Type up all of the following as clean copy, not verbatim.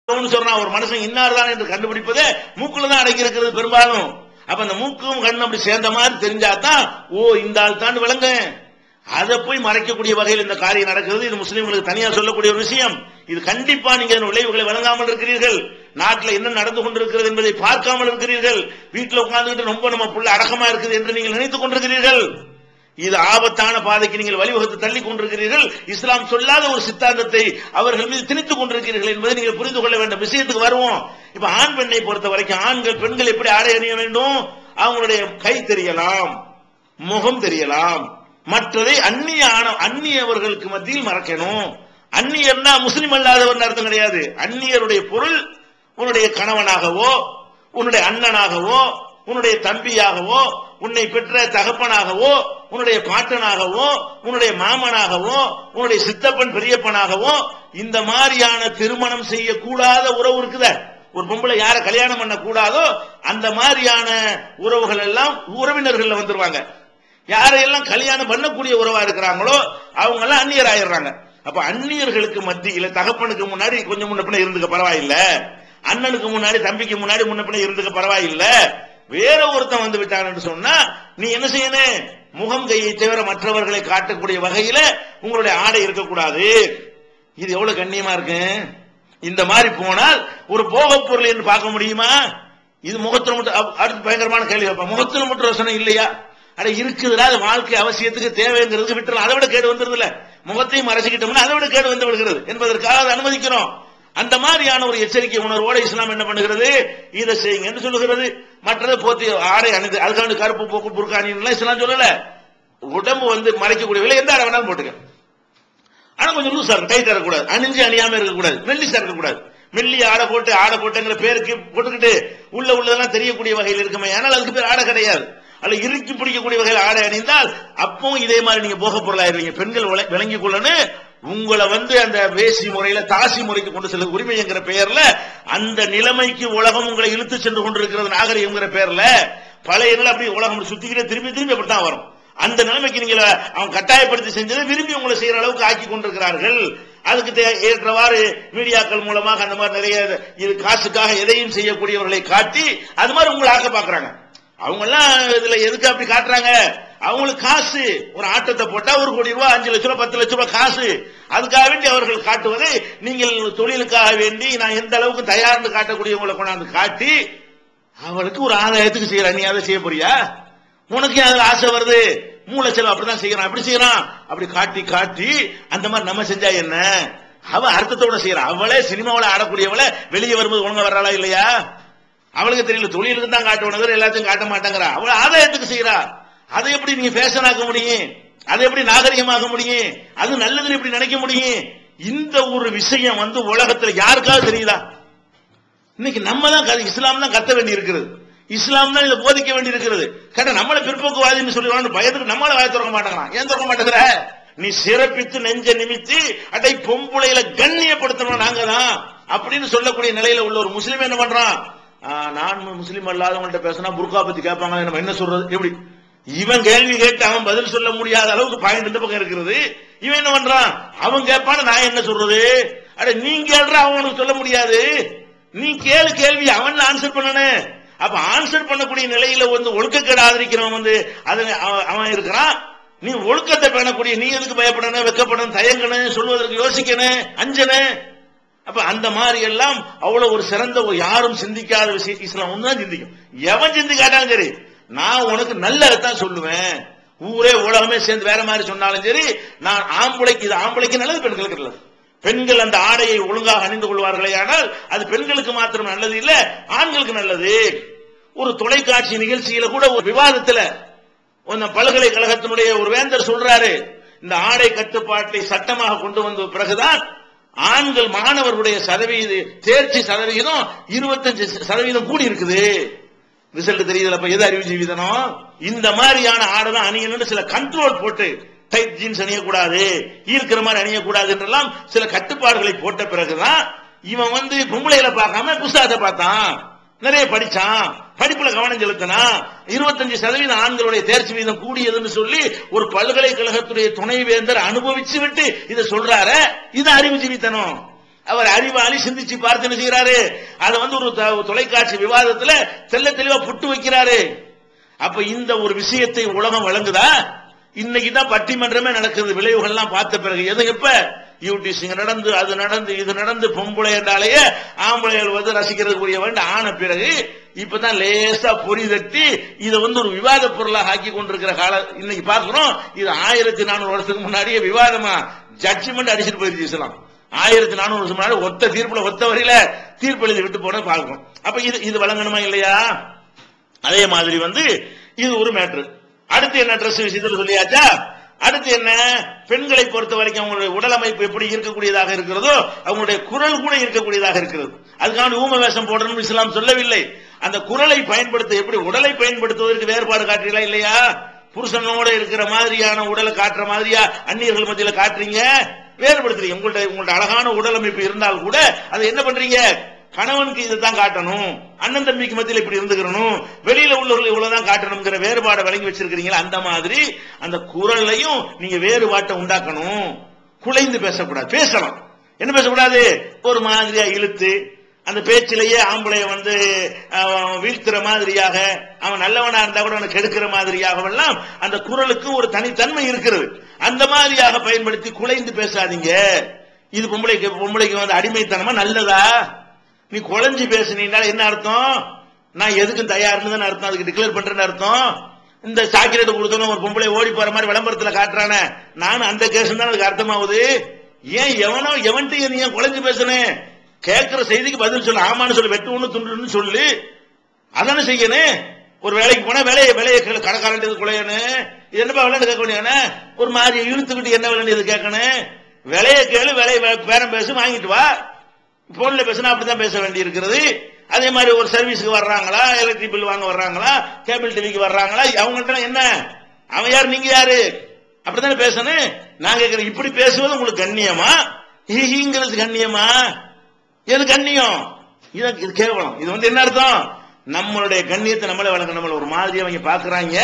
சொல்றான் ஒரு மனுஷன் இன்னார்தான் என்று கண்டுபிடிப்பதே மூக்குல தான் அடக்கி இருக்கிறது பெரும்பாலும். அப்ப அந்த மூக்கும் கண்ணு அப்படி சேர்ந்த மாதிரி தெரிஞ்சாதான் ஓ இந்த ஆள் தான் விளங்க. அதை போய் மறைக்கக்கூடிய வகையில் இந்த காரியம் நடக்கிறது. இது முஸ்லீம்களுக்கு தனியா சொல்லக்கூடிய ஒரு விஷயம். இது கண்டிப்பா நீங்க விளைவுகளை வழங்காமல் இருக்கிறீர்கள். நாட்டில் என்ன நடந்து கொண்டிருக்கிறது என்பதை பார்க்காமல் இருக்கிறீர்கள். வீட்டில் உட்கார்ந்துட்டு ரொம்ப நம்ம புள்ள அடக்கமா இருக்குது என்று நீங்கள் நினைத்துக் கொண்டிருக்கிறீர்கள். இது ஆபத்தான பாதைக்கு நீங்கள் வழிவகுத்து தள்ளி கொண்டிருக்கிறீர்கள். இஸ்லாம் சொல்லாத ஒரு சித்தாந்தத்தை அவர்கள் மீது திணித்துக் கொண்டிருக்கிறீர்கள் என்பதை நீங்கள் புரிந்து கொள்ள வேண்டும். விஷயத்துக்கு வருவோம். இப்ப ஆண் பெண்ணை பொறுத்த வரைக்கும் ஆண்கள் பெண்கள் எப்படி ஆடை அணிய வேண்டும்? அவங்களுடைய கை தெரியலாம், முகம் தெரியலாம், மற்றதை அந்நியவர்களுக்கு மத்தியில் மறைக்கணும். அந்நியர்னா முஸ்லிம் அல்லாதவர் அர்த்தம் கிடையாது. அந்நியருடைய பொருள் உன்னுடைய கணவனாகவோ, உன்னுடைய அண்ணனாகவோ, உன்னுடைய தம்பியாகவோ, உன்னை பெற்ற தகப்பனாகவோ, உன்னுடைய பாட்டனாகவோ, உன்னுடைய மாமனாகவோ, உன்னுடைய சித்தப்பன் பெரியப்பனாகவோ இந்த மாதிரியான திருமணம் செய்யக்கூடாத உறவு இருக்குத. ஒரு பொம்பளை யார கல்யாணம் பண்ண கூடாதோ அந்த மாதிரியான உறவுகள் எல்லாம் உறவினர்கள் வந்துருவாங்க. யாரையெல்லாம் கல்யாணம் பண்ணக்கூடிய உறவா இருக்கிறாங்களோ அவங்க எல்லாம் அந்நியர் ஆயிடுறாங்க. அப்ப அந்நியர்களுக்கு மத்தியில தகப்பனுக்கு முன்னாடி கொஞ்சம் முன்ன பின்ன இருந்துக்க பரவாயில்ல, அண்ணனுக்கு முன்னாடி தம்பிக்கு முன்னாடி முன்ன பின்ன இருந்துக்க பரவாயில்ல. வேற ஒருத்தன் வந்து விட்டான்னு சொன்னா நீ என்ன செய்யணும்? முகம் கையை தவிர மற்றவர்களை காட்டக்கூடிய வகையில உங்களுடைய ஆடை இருக்கக்கூடாது. இது எவ்வளவு கண்ணியமா இருக்கு. இந்த மாதிரி போனால் ஒரு போக பொருள் என்று பார்க்க முடியுமா? இது முகத்துல மட்டும் அடுத்து பயங்கரமான கேள்வி வைப்பா. முகத்துல மட்டும் ரோசனை இல்லையா? அட இருக்குதுடா, அது வாழ்க்கை அவசியத்துக்கு தேவைங்கிறதுக்கு விட்டுறோம். அதை விட கேடு வந்துருது இல்ல. முகத்தையும் மறைச்சிக்கிட்டோம்னா அதை விட கேடு வந்து விடுகிறது என்பதற்காக அதை அனுமதிக்கிறோம். அந்த மாதிரியான ஒரு எச்சரிக்கை உணர்வோட இஸ்லாம் என்ன பண்ணுகிறது? இதை செய்யுங்க என்று சொல்லுகிறது. மற்றது போத்தி ஆடை அணிந்து அதுக்கான கருப்பு போக்கு புர்கானி இஸ்லாம் சொல்லல. உடம்பு வந்து மறைக்கக்கூடிய விலை எந்த ஆடை வேணாலும் போட்டுக்க. ஆனா கொஞ்சம் லூசா இருக்கும், டைட்டா இருக்கக்கூடாது, அணிஞ்சு அணியாம இருக்கக்கூடாது, மெல்லிசா இருக்கக்கூடாது. மெல்லி ஆடை போட்டுங்கிற பேருக்கு போட்டுக்கிட்டு உள்ளதெல்லாம் தெரியக்கூடிய வகையில் இருக்குமே, ஆனால் அதுக்கு பேர் ஆடை கிடையாது. அல்ல இறுக்கி பிடிக்கக்கூடிய வகையில் ஆடை அணிந்தால் அப்பவும் இதே மாதிரி நீங்க போக பொருளாயிருவீங்க. பெண்கள் விளங்கிக் கொள்ளணும். உங்களை வந்து அந்த வேசி முறையில தாசி முறைக்கு கொண்டு செல்ல உரிமை என்கிற பெயர்ல அந்த நிலைமைக்கு உலகம் உங்களை இழுத்து சென்று கொண்டிருக்கிறது. நாகரிகம்ங்கிற பெயர்ல பழைய அப்படி உலகம் சுத்திக்கிட்டே திரும்பி அப்படித்தான் வரும். அந்த நிலைமைக்கு நீங்க அவங்க கட்டாயப்படுத்தி செஞ்சதை விரும்பி உங்களை செய்யற அளவுக்கு ஆக்கி கொண்டிருக்கிறார்கள். அதுக்கு ஏற்றவாறு மீடியாக்கள் மூலமாக அந்த மாதிரி நிறைய இது காசுக்காக எதையும் செய்யக்கூடியவர்களை காட்டி அது மாதிரி உங்களை ஆக்க பாக்குறாங்க. அவங்க எல்லாம் இதுல எதுக்கு அப்படி காட்டுறாங்க? அவங்களுக்கு காசு. ஒரு ஆட்டத்தை போட்டா 1 கோடி ரூபாய், 5 லட்சம் ரூபாய், 10 லட்சம் ரூபாய் காசு. அதுக்காக வேண்டி அவர்கள் காட்டுவதை நீங்கள் தொழிலுக்காக வேண்டி நான் எந்த அளவுக்கு தயார்னு காட்டக்கூடியவங்களை கொண்டாந்து காட்டி அவளுக்கு ஒரு ஆதாயத்துக்கு செய்யறான். நீ அதை செய்ய போறியா? உனக்கு அதுல ஆசை வருது, மூலச்செலவு அப்படிதான் செய்யறான், அப்படி செய்யறான், அப்படி காட்டி அந்த மாதிரி நம்ம செஞ்சா என்ன? அவ அர்த்தத்தோட செய்யறான். அவளே சினிமாவில் ஆடக்கூடியவளை வெளியே வரும்போது ஒழுங்க வர்றாளா இல்லையா? அவளுக்கு தெரியல, தொழிலுக்கு தான் காட்டுவனது, எல்லாத்தையும் காட்ட மாட்டேங்கிறா. அவளை ஆதாயத்துக்கு செய்யறா. அதை எப்படி நீங்க ஃபேஷன் ஆக்க முடியும்? அதை எப்படி நாகரிகமாக்க முடியும்? அது நல்லதுன்னு எப்படி நினைக்க முடியும்? இந்த ஒரு விஷயம் வந்து உலகத்துல யாருக்காவது தெரியுதா? இன்னைக்கு நம்ம தான் இஸ்லாம் தான் கத்த வேண்டி இருக்கிறது. இஸ்லாம் தான் இதை போதிக்க வேண்டி இருக்கிறது. கேட்டா நம்மள பிற்போக்குவாதின்னு சொல்லுவாங்க. பயத்துக்கு நம்மள வாய திறக்க மாட்டேங்கிறான். ஏன் திறக்க மாட்டேங்கிற? நீ சிறப்பித்து நெஞ்ச நிமித்தி அடை பொம்புளையில கண்ணியப்படுத்தணும் நாங்க தான் அப்படின்னு சொல்லக்கூடிய நிலையில உள்ள ஒரு முஸ்லீம் என்ன பண்றான்? நான் முஸ்லீம் அல்லாதவங்கள்ட்ட பேசினா புர்கா பத்தி கேட்பாங்க, நம்ம என்ன சொல்றது? எப்படி இவன் கேள்வி கேட்டு அவன் பதில் சொல்ல முடியாத அளவுக்கு பாயிண்ட் இந்த பக்கம் இருக்கிறது. இவன் என்ன பண்றான்? அவன் கேட்பான நான் என்ன சொல்றது? அட நீ கேள்ற அவனுக்கு சொல்ல முடியாது. நீ கேள்வி அவன் ஆன்சர் பண்ணனே. அப்ப ஆன்சர் பண்ணக்கூடிய நிலையில வந்து ஒழுக்கக்கேடு ஆதரிக்கிறவன் வந்து அவன் இருக்கிறான். நீ ஒழுக்கத்தை பேணக்கூடிய நீ எதுக்கு பயப்படணும், வெக்கப்படணும், தயங்கணும், சொல்வதற்கு யோசிக்கணும், அஞ்சணும். அப்ப அந்த மாதிரி எல்லாம் அவ்வளவு ஒரு சிறந்த யாரும் சிந்திக்காத விஷயம் இஸ்லாம் ஒண்ணுதான் சிந்திக்கும். எவன் சிந்திக்காட்டாலும் சரி, நான் உனக்கு நல்லதான் சொல்லுவேன். ஊரே உலகமே சேர்ந்து வேற மாதிரி சொன்னாலும் சரி, நான் ஆம்பளைக்கு இது ஆம்பளைக்கு நல்லது, பெண்களுக்கு நல்லது. பெண்கள் அந்த ஆடையை ஒழுங்காக அணிந்து கொள்வார்களே ஆனால் அது பெண்களுக்கு மாத்திரம் நல்லது இல்ல, ஆண்களுக்கு நல்லது. ஒரு தொலைக்காட்சி நிகழ்ச்சியில கூட ஒரு விவாதத்துல பல்கலைக்கழகத்தினுடைய ஒரு வேந்தர் சொல்றாரு, இந்த ஆடை கட்டுப்பாட்டை சட்டமாக கொண்டு வந்த பிறகுதான் ஆண்கள் மாணவர்களுடைய தேர்ச்சி சதவீதம் 25% கூடி இருக்குது. ரிசல்ட் தெரியுதுல. எது அறிவு ஜீவிதனம்? இந்த மாதிரியான ஆடை தான் அணியணும்னு சில கண்ட்ரோல் போட்டு, டைட் ஜீன்ஸ் அணியக்கூடாது, ஈர்க்கிற மாதிரி அணியக்கூடாது என்றெல்லாம் சில கட்டுப்பாடுகளை போட்ட பிறகுதான் இவன் வந்து பொம்பளைகளை பார்க்காம புஸ்தகத்தை பார்த்தான், நிறைய படிச்சான், படிப்புல கவனம் செலுத்தினா 25% ஆண்களுடைய தேர்ச்சி வீதம் கூடியதுன்னு சொல்லி ஒரு பல்கலைக்கழகத்துடைய துணைவேந்தர் அனுபவிச்சு விட்டு இதை சொல்றாரு. இது அறிவு ஜீவித்தனம். அவர் அறிவாளி, சிந்திச்சு பார்த்து என்ன செய்யறாரு, அதை வந்து ஒரு தொலைக்காட்சி விவாதத்துல தெல்ல தெளிவா புட்டு வைக்கிறாரு. அப்ப இந்த ஒரு விஷயத்தை உலகம் வழங்குதா? இன்னைக்கு தான் பட்டிமன்றமே நடக்குது. விளைவுகள்லாம் பார்த்த பிறகு எது எப்ப யூடிசிங் நடந்து அது நடந்து இது நடந்து பொம்பளை என்றாலேயே ஆம்பளைகள் வந்து ரசிக்கிறதுக்குரிய வேண்டும் ஆன பிறகு இப்பதான் லேசா பொறி தட்டி இதை வந்து ஒரு விவாத பொருளாக ஆக்கி கொண்டிருக்கிற காலம் இன்னைக்கு பார்க்கிறோம். இது 1400 வருஷத்துக்கு முன்னாடியே விவாதமா ஜட்ஜ்மெண்ட் அடிச்சுட்டு போயிருச்சு இஸ்லாம். 1400 வருஷம் முன்னாடி ஒத்த தீர்ப்புல ஒத்த வரையில தீர்ப்பு எழுதி விட்டு போன பார்க்கிறோம். அப்ப இது வழங்கணுமா இல்லையா? அதே மாதிரி வந்து இது ஒரு மேட்ரு. அடுத்து என்ன, ட்ரெஸ் விஷயத்தில் சொல்லியாச்சா? அடுத்து என்ன, பெண்களை பொறுத்த வரைக்கும் அவங்களுடைய உடல் அமைப்பு எப்படி இருக்கக்கூடியதாக இருக்கிறதோ அவங்களுடைய குரல் கூட இருக்கக்கூடியதாக இருக்கிறது. அதுக்கான ஊம வேஷம் போடணும் இஸ்லாம் சொல்லவில்லை. அந்த குரலை பயன்படுத்த எப்படி உடலை பயன்படுத்துவதற்கு வேறுபாடு காட்டுறீங்களா இல்லையா? புருஷனோட இருக்கிற மாதிரியான உடலை காட்டுற மாதிரியா அந்நியர்கள் மத்தியில காட்டுறீங்க, வேறுபடுத்துறீங்க. உங்கள்ட்ட அழகான உடல் அமைப்பு இருந்தால் கூட அதை என்ன பண்றீங்க, கணவனுக்கு இதைத்தான் காட்டணும், அண்ணன் தம்பிக்கு மத்தியில் இப்படி இருந்துக்கிறணும், வெளியில உள்ளவர்கள் இவ்வளவுதான் காட்டணுங்கிற வேறுபாடை வழங்கி வச்சிருக்கிறீங்களா? அந்த மாதிரி அந்த குரலையும் நீங்க வேறுபாட்டை உண்டாக்கணும். குலைந்து பேசக்கூடாது. பேசலாம், என்ன பேசக்கூடாது, ஒரு மாதிரியா இழுத்து அந்த பேச்சிலேயே ஆம்பளைய வந்து வீழ்த்துற மாதிரியாக, அவன் நல்லவனா இருந்தா கூட அவனை கெடுக்கிற மாதிரியாக எல்லாம் அந்த குரலுக்கு ஒரு தனித்தன்மை இருக்கிறது. அந்த மாதிரியாக பயன்படுத்தி குலைந்து பேசாதீங்க. இது பொம்பளைக்கு வந்து அடிமைத்தனமா நல்லதா? நீ குழஞ்சி பேசுனீங்கன்னா என்ன அர்த்தம், நான் எதுக்கும் தயார்னு அர்த்தம், அதுக்கு டிக்ளேர் பண்றேன்னு அர்த்தம். இந்த சாக்லேட் கொடுத்தோம் ஒரு பொம்பளை ஓடி போற மாதிரி விளம்பரத்துல காட்டுறான, நானும் அந்த கேஸ் தான் அதுக்கு அர்த்தமாகுது. ஏன் எவன்ட்டு நீ குழஞ்சி பேசுனேன், கேட்கிற செய்திக்கு பதில் சொல்லு, ஆமான்னு சொல்லு, வெட்டு ஒண்ணு துண்டுன்னு சொல்லு, அதானே செய்யணும். ஒரு வேலைக்கு போனா விலையை கடைக்காரன் குழையணும், இது என்னப்பா விளையாண்டு கேட்க வேண்டிய, ஒரு மாதிரி இழுத்துக்கிட்டு என்ன விளையாண்டு கேட்கணும், விலையை கேளு, விலையை பேரம் பேசு, வாங்கிட்டு வா. போன்ல பேசினா அப்படிதான் பேச வேண்டி இருக்கிறது. அதே மாதிரி ஒரு சர்வீஸுக்கு வர்றாங்களா, எலக்ட்ரிக் பில் வாங்க வர்றாங்களா, கேபிள் டிவிக்கு வர்றாங்களா, அவங்கள்ட்ட என்ன, அவன் யாரு நீங்க யாரு, அப்படித்தானே பேசணும். நான் கேட்கிறேன், இப்படி பேசுவது உங்களுக்கு கண்ணியமா? ஹிங்கிறது கண்ணியமா? எது கண்ணியம்? இது கேவலம். இது வந்து என்ன அர்த்தம், நம்மளுடைய கண்ணியத்தை நம்மளே வழங்க, நம்மள ஒரு மாதிரி அவங்க பாக்குறாங்க.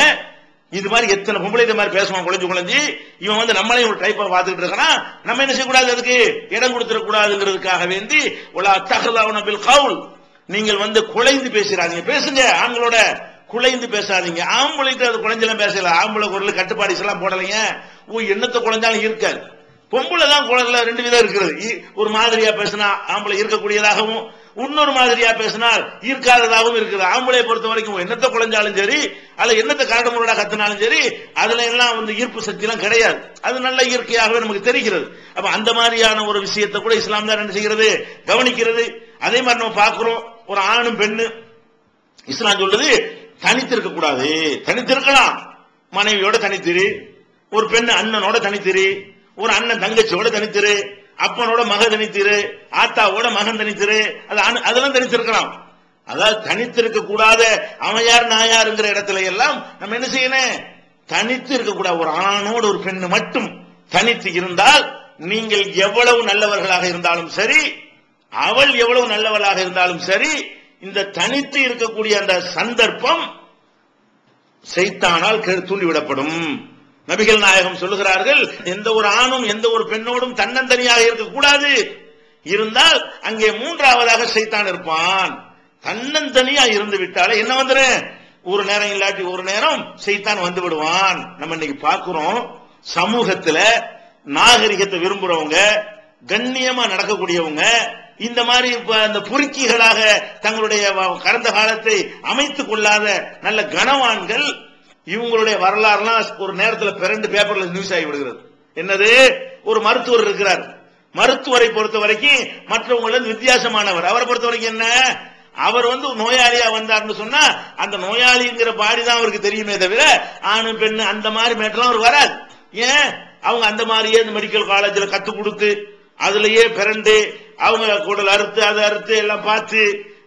இது மாதிரி எத்தனை பொம்பளை இது மாதிரி பேசுவான் குழஞ்சு இவன் வந்து நம்மளையும் ஒரு டைப்பா பார்த்துட்டு இருக்கான். நம்ம என்ன செய்யக்கூடாது, அதுக்கு இடம் கொடுத்துடக்கூடாதுங்கிறதுக்காக வேண்டி நீங்கள் வந்து குலைந்து பேசுறாதீங்க. பேசுங்க, ஆண்களோட குலைந்து பேசாதீங்க. ஆம்பளைக்கு அது குழஞ்செல்லாம் பேசல, ஆம்பளை குரல் கட்டுப்பாடு எல்லாம் போடலைங்க. என்னத்தை குழஞ்சாலும் இருக்காது. பொம்பளை தான் குழந்தை ரெண்டு விதம் இருக்கிறது. ஒரு மாதிரியா பேசினா ஆம்பளை இருக்கக்கூடியதாகவும், இன்னொரு மாதிரியா பேசினால் ஈர்க்காததாகவும் இருக்குது. ஆம்பளையை பொறுத்த வரைக்கும் என்னத்தை குழஞ்சாலும் சரி, அல்ல என்னத்தை கரடுமுரடா கத்தினாலும் சரி, அதுல எல்லாம் வந்து ஈர்ப்பு சக்தி எல்லாம் கிடையாது. அது நல்ல இயற்கையாகவே நமக்கு தெரிகிறது. அப்ப அந்த மாதிரியான ஒரு விஷயத்தை கூட இஸ்லாம் தான் என்ன செய்கிறது, கவனிக்கிறது. அதே மாதிரி நம்ம பார்க்கிறோம், ஒரு ஆணும் பெண்ணு இஸ்லாம் சொல்றது தனித்திருக்க கூடாது. தனித்திருக்கலாம், மனைவியோட தனித்திரு, ஒரு பெண்ணு அண்ணனோட தனித்திரு, ஒரு அண்ணன் தங்கச்சியோட தனித்திரு, அப்பனோட மக தனித்திரு, ஆத்தாவோட மகன் தனித்திரு, அதெல்லாம் தனித்திருக்கலாம். அதாவது தனித்திருக்க கூடாத அவன் யார் நான் யாருங்கிற இடத்துல எல்லாம் நம்ம என்ன செய்யணும், தனித்து இருக்கக்கூடாது. ஒரு ஆணோடு ஒரு பெண்ணு மட்டும் தனித்து இருந்தால், நீங்கள் எவ்வளவு நல்லவர்களாக இருந்தாலும் சரி, அவள் எவ்வளவு நல்லவளாக இருந்தாலும் சரி, இந்த தனித்து இருக்கக்கூடிய அந்த சந்தர்ப்பம் சைத்தானால் தூண்டிவிடப்படும். நபிகள் நாயகம் சொல்லுகிறார்கள், எந்த ஒரு ஆணும் எந்த ஒரு பெண்ணோடும் தன்னந்தனியாக இருக்கக்கூடாது. இருந்தால் அங்கே மூன்றாவதாக சைத்தான் இருப்பான். தன்னந்தனியா இருந்து விட்டாலே என்ன வந்துடும், ஒரு நேரம் இல்லாட்டி ஒரு நேரம் சைத்தான் வந்து விடுவான். நம்ம இன்னைக்கு பார்க்கிறோம், சமூகத்துல நாகரிகத்தை விரும்புறவங்க, கண்ணியமா நடக்கக்கூடியவங்க, இந்த மாதிரி அந்த பொறுக்கிகளாக தங்களுடைய கடந்த காலத்தை அமைத்துக் கொள்ளாத நல்ல கனவான்கள், இவங்களுடைய வரலாறுலாம் ஒரு நேரத்தில் பிறண்டு பேப்பர்ல நியூஸ் ஆகி விடுகிறது. என்னது, ஒரு மருத்துவர் இருக்கிறார், மருத்துவரை பொறுத்த வரைக்கும் மற்றவங்கள வித்தியாசமானவர். அவரை பொறுத்த வரைக்கும் என்ன, அவர் வந்து நோயாளியா வந்தார்னு சொன்னா அந்த நோயாளிங்கிற பாடி தான் அவருக்கு தெரியுமே தவிர ஆணு பெண்ணு அந்த மாதிரி மேட்டெல்லாம் அவருக்கு வராது. ஏன், அவங்க அந்த மாதிரியே இந்த மெடிக்கல் காலேஜ்ல கத்து கொடுத்து அதுலயே பிறண்டு அவங்க குடல் அறுத்து அதை அறுத்து எல்லாம் பார்த்து,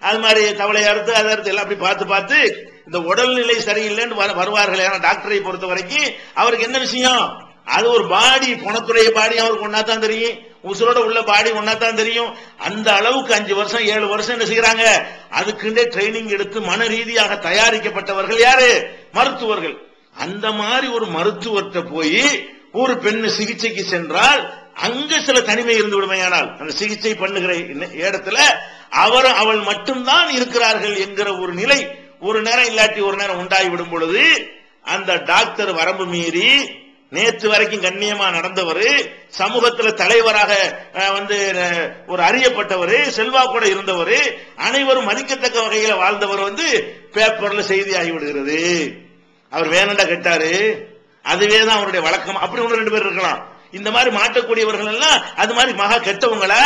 அது மாதிரி தவளை அறுத்து அதை அறுத்து எல்லாம் அப்படி பார்த்து பார்த்து இந்த உடல்நிலை சரியில்லைன்னு வருவார்கள். ஏன்னா டாக்டரை பொறுத்த வரைக்கும் அவருக்கு என்ன விஷயம், அது ஒரு பாடி, பணத்துடைய பாடி அவருக்கு ஒன்னாதான் தெரியும், உசுரோட உள்ள பாடி ஒன்னாதான் தெரியும். அந்த அளவுக்கு 5 வருஷம் 7 வருஷம் என்ன செய்யறாங்க, அதுக்குண்டே ட்ரைனிங் எடுத்து மன ரீதியாக தயாரிக்கப்பட்டவர்கள் யாரு, மருத்துவர்கள். அந்த மாதிரி ஒரு மருத்துவர்கிட்ட போய் ஒரு பெண்ணு சிகிச்சைக்கு சென்றால் அங்க சில தனிமை இருந்து விடுமையானால் அந்த சிகிச்சை பண்ணுகிற இடத்துல அவர் அவள் மட்டும்தான் இருக்கிறார்கள் என்கிற ஒரு நிலை ஒரு நேரம் இல்லாட்டி ஒரு நேரம் உண்டாகிவிடும் பொழுது அந்த டாக்டர் வரம்பு மீறி நேற்று வரைக்கும் கண்ணியமா நடந்தவர், சமூகத்துல தலைவராக ஒரு அறியப்பட்டவர், செல்வாக்கூட இருந்தவர், அனைவரும் மதிக்கத்தக்க வகையில வாழ்ந்தவர் பேப்பர்ல செய்தி ஆகிவிடுகிறது. அவர் வேணண்டா கேட்டாரு, அதுவேதான் அவருடைய வழக்கம். அப்படி ஒன்று 2 பேர் இருக்கலாம். இந்த மாதிரி மாட்டக்கூடியவர்கள் எல்லாம் அது மாதிரி மகா கெட்டவங்களா